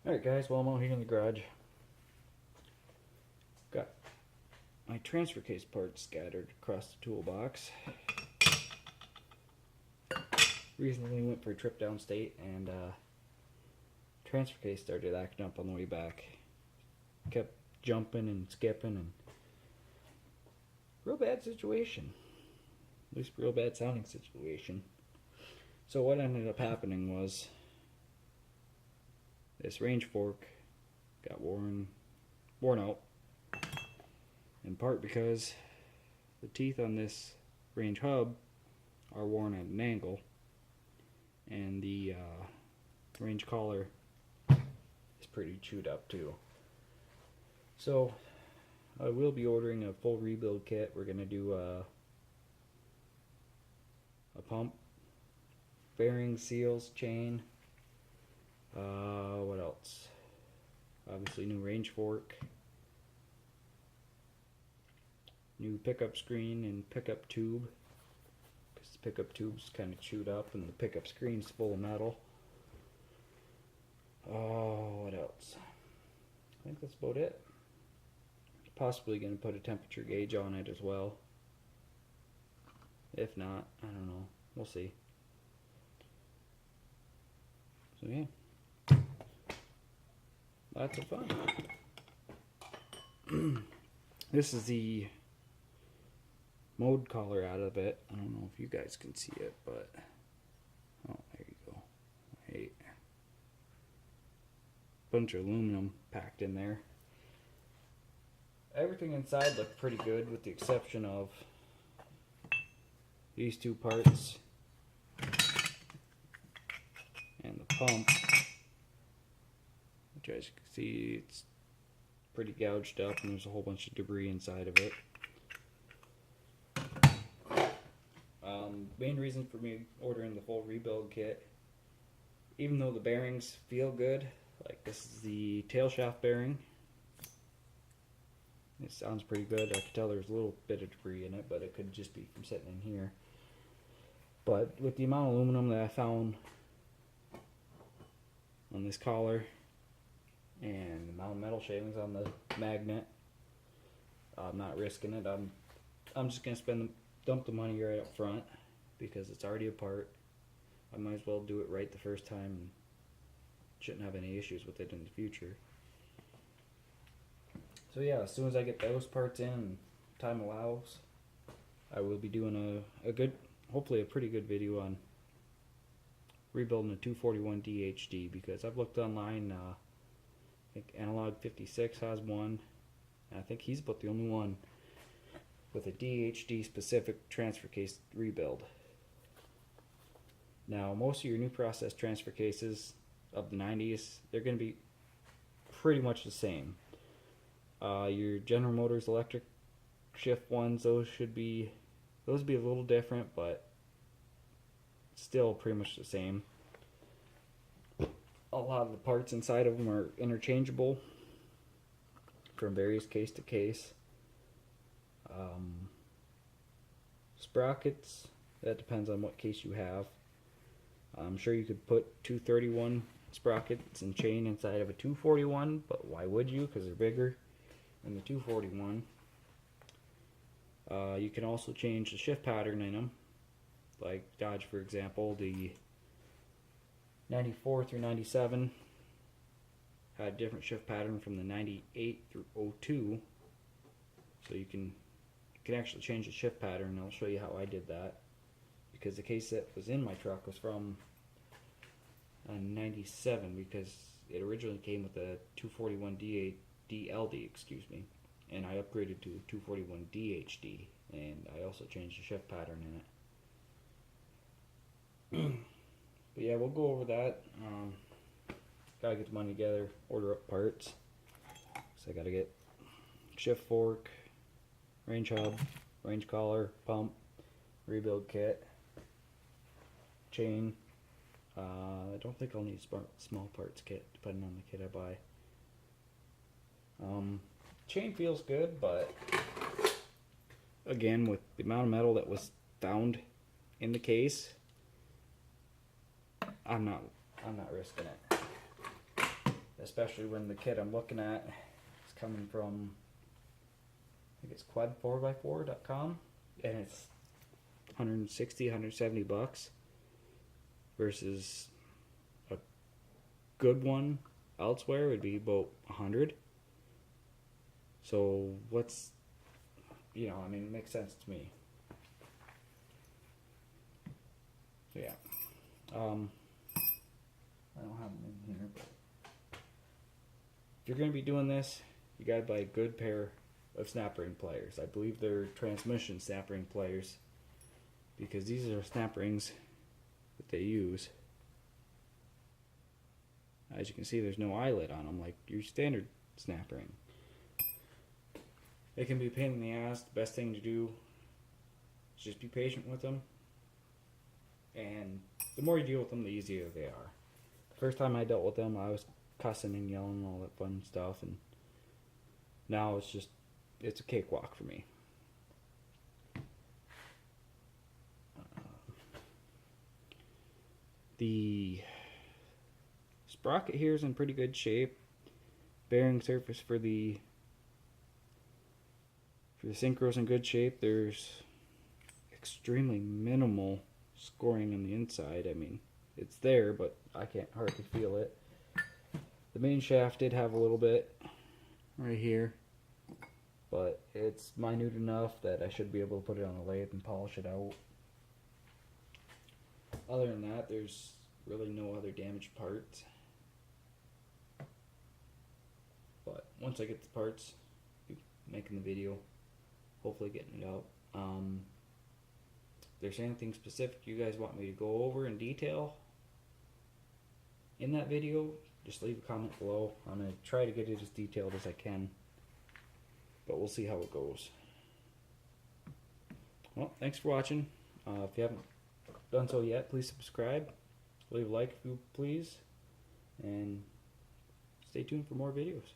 Alright guys, well I'm out here in the garage. Got my transfer case parts scattered across the toolbox. Recently went for a trip downstate and transfer case started acting up on the way back. Kept jumping and skipping and real bad situation. At least real bad sounding situation. So what ended up happening was this range fork got worn out, in part because the teeth on this range hub are worn at an angle, and the range collar is pretty chewed up too. So I will be ordering a full rebuild kit. We're going to do a pump, bearing, seals, chain, what else? Obviously new range fork, new pickup screen and pickup tube, because the pickup tube's kind of chewed up and the pickup screen's full of metal. What else? I think that's about it. Possibly going to put a temperature gauge on it as well. If not, I don't know. We'll see. So yeah. Lots of fun. This is the mode collar out of it. I don't know if you guys can see it, but oh, there you go. Hey, bunch of aluminum packed in there. Everything inside looked pretty good, with the exception of these two parts and the pump, which, as you can see, it's pretty gouged up and there's a whole bunch of debris inside of it. Main reason for me ordering the full rebuild kit, even though the bearings feel good, like this is the tail shaft bearing. It sounds pretty good. I could tell there's a little bit of debris in it, but it could just be from sitting in here. But with the amount of aluminum that I found on this collar and the amount of metal shavings on the magnet, I'm not risking it. I'm just gonna dump the money right up front because it's already apart. I might as well do it right the first time and shouldn't have any issues with it in the future. So yeah, as soon as I get those parts in and time allows, I will be doing a good, hopefully a pretty good video on rebuilding a 241 DHD, because I've looked online. I think Analog 56 has one, and I think he's about the only one with a DHD specific transfer case rebuild. Now most of your new process transfer cases of the 90s, they're going to be pretty much the same. Your General Motors electric shift ones, those be a little different, but still pretty much the same. A lot of the parts inside of them are interchangeable from various case to case. Sprockets, that depends on what case you have. I'm sure you could put 231 sprockets and chain inside of a 241, but why would you? Because they're bigger than the 241. You can also change the shift pattern in them. Like Dodge, for example, the 94 through 97 had a different shift pattern from the 98 through 02. So you can actually change the shift pattern, and I'll show you how I did that. Because the case that was in my truck was from 97, because it originally came with a 241 DLD, excuse me, and I upgraded to 241 DHD, and I also changed the shift pattern in it. But yeah, we'll go over that. Gotta get the money together, order up parts. So I gotta get shift fork, range hub, range collar, pump, rebuild kit, chain. I don't think I'll need small parts kit, depending on the kit I buy. Chain feels good, but again, with the amount of metal that was found in the case, I'm not risking it. especially when the kit I'm looking at is coming from, I think it's quad4x4.com, and it's 160, 170 bucks versus a good one elsewhere would be about 100. So what's, you know, I mean, it makes sense to me. So yeah, I don't have them in here, but if you're going to be doing this, you got to buy a good pair of snap ring pliers. I believe they're transmission snap ring pliers, because these are snap rings that they use. As you can see, there's no eyelet on them like your standard snap ring. It can be a pain in the ass. The best thing to do is just be patient with them, and the more you deal with them, the easier they are. The first time I dealt with them, I was cussing and yelling and all that fun stuff, and now it's a cakewalk for me. The sprocket here is in pretty good shape. Bearing surface for the synchro's in good shape. There's extremely minimal scoring on the inside. I mean, it's there, but I can't hardly feel it. The main shaft did have a little bit right here, but it's minute enough that I should be able to put it on the lathe and polish it out. Other than that, there's really no other damaged parts. But once I get the parts, I'll be making the video, hopefully getting it out. If there's anything specific you guys want me to go over in detail in that video, just leave a comment below. I'm going to try to get it as detailed as I can, but we'll see how it goes. Well, thanks for watching. If you haven't done so yet, please subscribe, leave a like if you please, and stay tuned for more videos.